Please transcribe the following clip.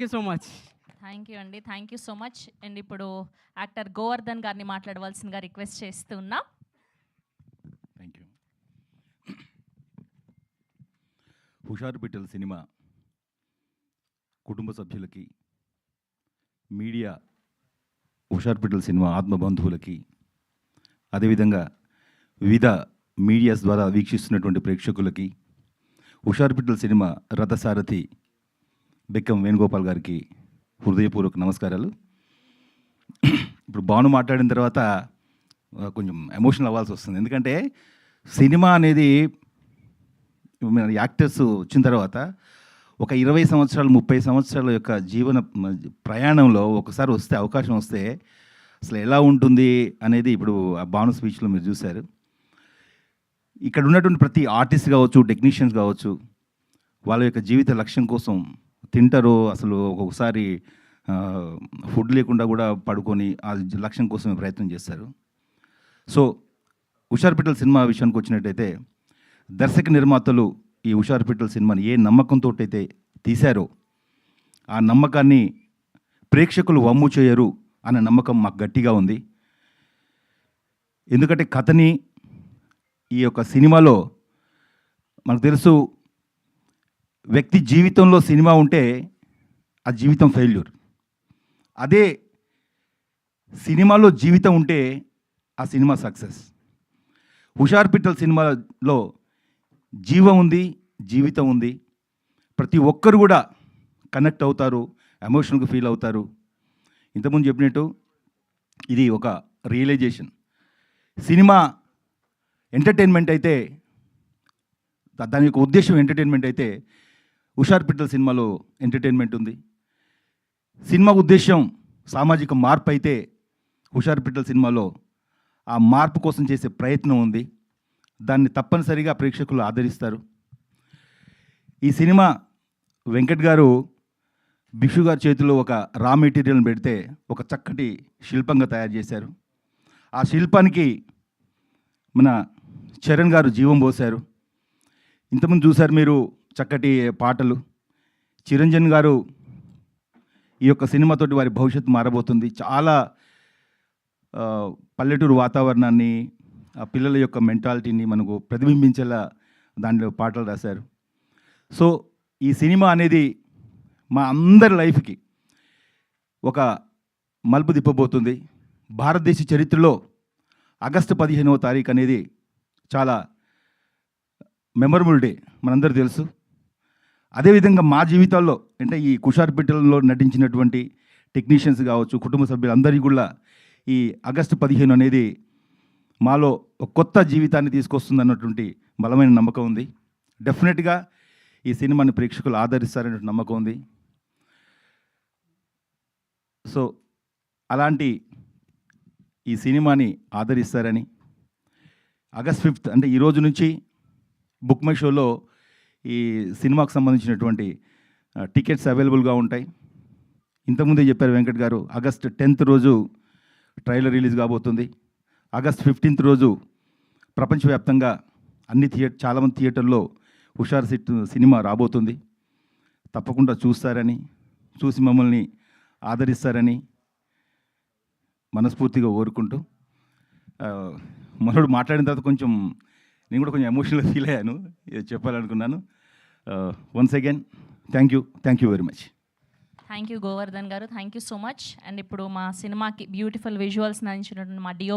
You so much. Thank you అండి. Thank you so much. And ఇప్పుడు actor Govardhan గారిని మాట్లాడవలసిందిగా రిక్వెస్ట్ చేస్తున్నా. Thank you. హుషారు పిట్టల సినిమా కుటుంబ సభ్యులకి, మీడియా హుషారు పిట్టల సినిమా ఆత్మబంధువులకి, అదేవిధంగా వివిధ మీడియాస్ ద్వారా వీక్షిస్తున్నటువంటి ప్రేక్షకులకి, హుషారు పిట్టల సినిమా రథసారథి బెక్కం వేణుగోపాల్ గారికి హృదయపూర్వక నమస్కారాలు. ఇప్పుడు భాను మాట్లాడిన తర్వాత కొంచెం ఎమోషనల్ అవ్వాల్సి వస్తుంది. ఎందుకంటే సినిమా అనేది మన యాక్టర్స్ వచ్చిన తర్వాత ఒక 20 సంవత్సరాలు 30 సంవత్సరాల యొక్క జీవన ప్రయాణంలో ఒకసారి వస్తే, అవకాశం వస్తే అసలు ఎలా ఉంటుంది అనేది ఇప్పుడు ఆ భాను స్పీచ్లో మీరు చూశారు. ఇక్కడ ఉన్నటువంటి ప్రతి ఆర్టిస్ట్ కావచ్చు, టెక్నీషియన్స్ కావచ్చు, వాళ్ళ యొక్క జీవిత లక్ష్యం కోసం తింటారు. అసలు ఒక్కొక్కసారి ఫుడ్ లేకుండా కూడా పడుకొని ఆ లక్ష్యం కోసం ప్రయత్నం చేస్తారు. సో హుషారు పిట్టల సినిమా విషయానికి వచ్చినట్టయితే, దర్శక నిర్మాతలు ఈ హుషారు పిట్టల సినిమాని ఏ నమ్మకంతో అయితే తీశారో ఆ నమ్మకాన్ని ప్రేక్షకులు వమ్ము చేయరు అనే నమ్మకం మాకు గట్టిగా ఉంది. ఎందుకంటే కథని ఈ యొక్క సినిమాలో మనకు తెలుసు, వ్యక్తి జీవితంలో సినిమా ఉంటే ఆ జీవితం ఫెయిల్యూర్. అదే సినిమాలో జీవితం ఉంటే ఆ సినిమా సక్సెస్. హుషారు పిట్టల సినిమాలో జీవం ఉంది, జీవితం ఉంది. ప్రతి ఒక్కరు కూడా కనెక్ట్ అవుతారు, ఎమోషనల్గా ఫీల్ అవుతారు. ఇంతకుముందు చెప్పినట్టు ఇది ఒక రియలైజేషన్. సినిమా ఎంటర్టైన్మెంట్ అయితే, దాని యొక్క ఉద్దేశం ఎంటర్టైన్మెంట్ అయితే, హుషారు పిట్టల సినిమాలో ఎంటర్టైన్మెంట్ ఉంది. సినిమా ఉద్దేశం సామాజిక మార్పు అయితే, హుషారు పిట్టల సినిమాలో ఆ మార్పు కోసం చేసే ప్రయత్నం ఉంది. దాన్ని తప్పనిసరిగా ప్రేక్షకులు ఆదరిస్తారు. ఈ సినిమా వెంకట్ గారు భిక్షు గారి చేతిలో ఒక రా మెటీరియల్ని పెడితే ఒక చక్కటి శిల్పంగా తయారు చేశారు. ఆ శిల్పానికి మన చరణ్ గారు జీవం పోశారు. ఇంతకుముందు చూశారు మీరు చక్కటి పాటలు. చిరంజీవి గారు ఈ యొక్క సినిమాతోటి వారి భవిష్యత్తు మారబోతుంది. చాలా పల్లెటూరు వాతావరణాన్ని, ఆ పిల్లల యొక్క మెంటాలిటీని మనకు ప్రతిబింబించేలా దాంట్లో పాటలు రాశారు. సో ఈ సినిమా అనేది మా అందరి లైఫ్కి ఒక మలుపు తిప్పబోతుంది. భారతదేశ చరిత్రలో ఆగస్టు 15వ తారీఖు అనేది చాలా మెమరబుల్ డే, మనందరూ తెలుసు. అదేవిధంగా మా జీవితాల్లో అంటే ఈ హుషారు పిట్టలలో నటించినటువంటి టెక్నీషియన్స్ కావచ్చు, కుటుంబ సభ్యులందరికీ కూడా ఈ ఆగస్టు 15 అనేది మాలో ఒక కొత్త జీవితాన్ని తీసుకొస్తుంది అన్నటువంటి బలమైన నమ్మకం ఉంది. డెఫినెట్గా ఈ సినిమాని ప్రేక్షకులు ఆదరిస్తారనే నమ్మకం ఉంది. సో అలాంటి ఈ సినిమాని ఆదరిస్తారని, ఆగస్ట్ 5 అంటే ఈరోజు నుంచి బుక్ మై షోలో ఈ సినిమాకు సంబంధించినటువంటి టికెట్స్ అవైలబుల్గా ఉంటాయి. ఇంతకుముందే చెప్పారు వెంకట్ గారు, ఆగస్ట్ 10th రోజు ట్రైలర్ రిలీజ్ కాబోతుంది. ఆగస్ట్ 15th రోజు ప్రపంచవ్యాప్తంగా చాలామంది థియేటర్లో హుషారు సినిమా రాబోతుంది. తప్పకుండా చూస్తారని, చూసి మమ్మల్ని ఆదరిస్తారని మనస్ఫూర్తిగా కోరుకుంటూ, మనోడు మాట్లాడిన తర్వాత కొంచెం నేను కూడా కొంచెం ఎమోషనల్గా ఫీల్ అయ్యాను, చెప్పాలనుకున్నాను. Once again thank you very much. Thank you Govardhan గారు. Thank you so much. And ఇప్పుడు మా సినిమాకి బ్యూటిఫుల్ విజువల్స్ అందించినటువంటి మా డిఓ